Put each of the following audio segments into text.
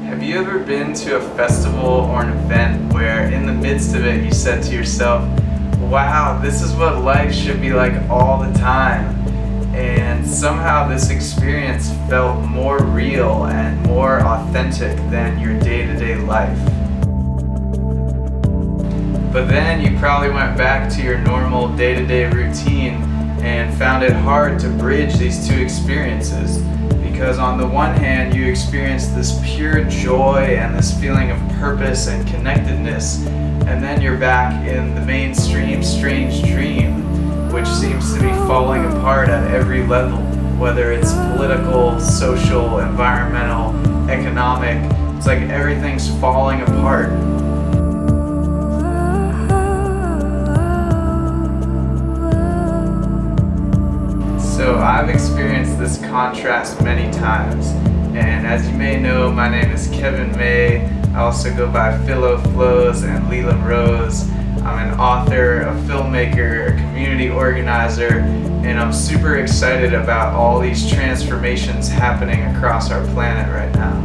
Have you ever been to a festival or an event where in the midst of it you said to yourself, wow, this is what life should be like all the time, and somehow this experience felt more real and more authentic than your day-to-day life? But then you probably went back to your normal day-to-day routine and found it hard to bridge these two experiences, because on the one hand you experienced this pure joy and this feeling of purpose and connectedness, and then you're back in the mainstream strange dream, which seems to be falling apart at every level, whether it's political, social, environmental, economic. It's like everything's falling apart. So I've experienced this contrast many times, and as you may know, my name is Kevin May. I also go by Philo Flows and Lila Rose. I'm an author, a filmmaker, a community organizer, and I'm super excited about all these transformations happening across our planet right now.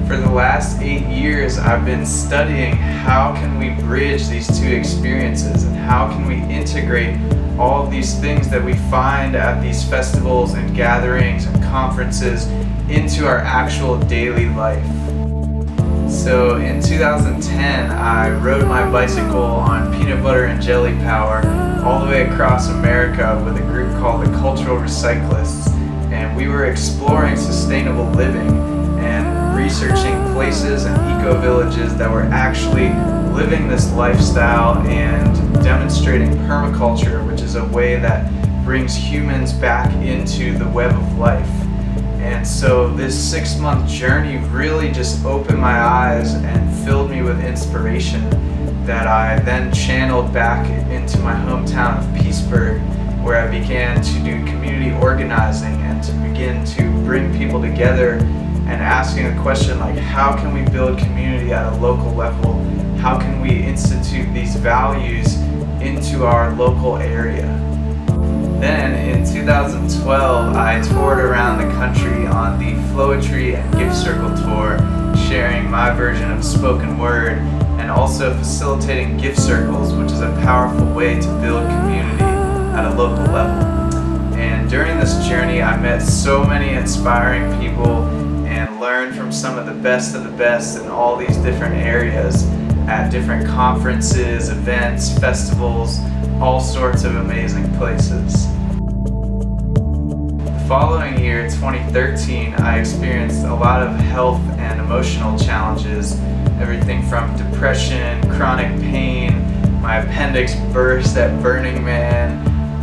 For the last 8 years, I've been studying how can we bridge these two experiences and how can we integrate all of these things that we find at these festivals and gatherings and conferences into our actual daily life. So in 2010, I rode my bicycle on peanut butter and jelly power all the way across America with a group called the Cultural Recyclists, and we were exploring sustainable living and researching places and eco-villages that were actually living this lifestyle and demonstrating permaculture, which is a way that brings humans back into the web of life. And so this 6-month journey really just opened my eyes and filled me with inspiration that I then channeled back into my hometown of Peaceburg, where I began to do community organizing and to begin to bring people together and asking the question, like, how can we build community at a local level? How can we institute these values into our local area? Then in 2012, I toured around the country on the Flowetry and Gift Circle tour, sharing my version of spoken word and also facilitating gift circles, which is a powerful way to build community at a local level. And during this journey, I met so many inspiring people and learned from some of the best in all these different areas at different conferences, events, festivals, all sorts of amazing places. The following year, 2013, I experienced a lot of health and emotional challenges, everything from depression, chronic pain, my appendix burst at Burning Man,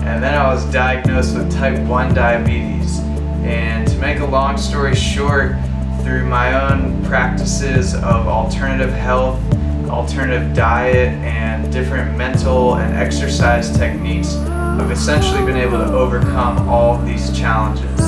and then I was diagnosed with type 1 diabetes. And to make a long story short, through my own practices of alternative health, alternative diet, and different mental and exercise techniques, I've essentially been able to overcome all of these challenges.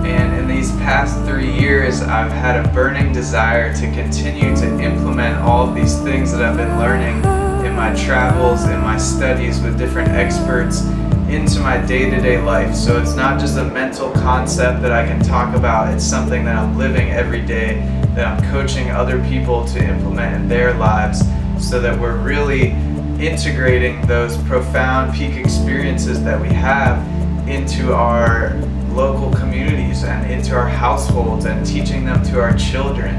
And in these past 3 years, I've had a burning desire to continue to implement all of these things that I've been learning in my travels, in my studies with different experts, into my day-to-day life. So it's not just a mental concept that I can talk about, it's something that I'm living every day, that I'm coaching other people to implement in their lives, so that we're really integrating those profound peak experiences that we have into our local communities and into our households and teaching them to our children.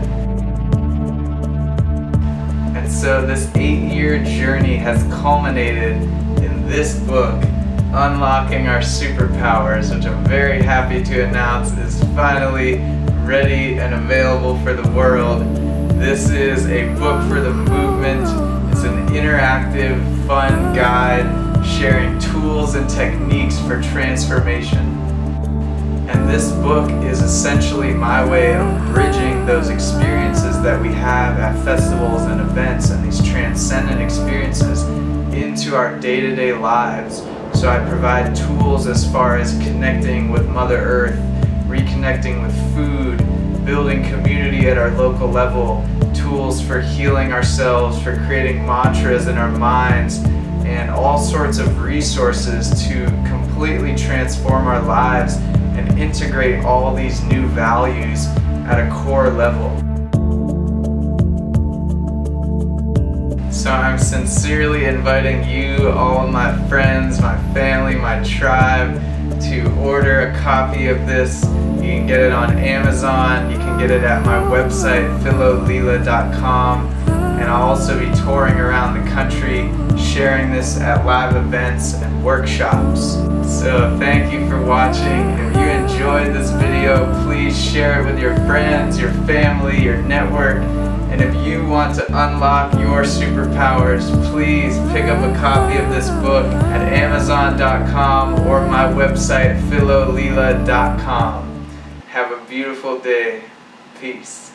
And so this 8-year journey has culminated in this book, Unlocking Our Superpowers, which I'm very happy to announce is finally ready and available for the world. This is a book for the movement. It's an interactive, fun guide sharing tools and techniques for transformation. And this book is essentially my way of bridging those experiences that we have at festivals and events and these transcendent experiences into our day-to-day lives. So I provide tools as far as connecting with Mother Earth, reconnecting with food, building community at our local level, tools for healing ourselves, for creating mantras in our minds, and all sorts of resources to completely transform our lives and integrate all these new values at a core level. So I'm sincerely inviting you, all of my friends, my family, my tribe, to order a copy of this. You can get it on Amazon, you can get it at my website, philolila.com, and I'll also be touring around the country sharing this at live events and workshops. So thank you for watching. If you enjoyed this video, please share it with your friends, your family, your network. And if you want to unlock your superpowers, please pick up a copy of this book at Amazon.com or my website, philolila.com. Have a beautiful day. Peace.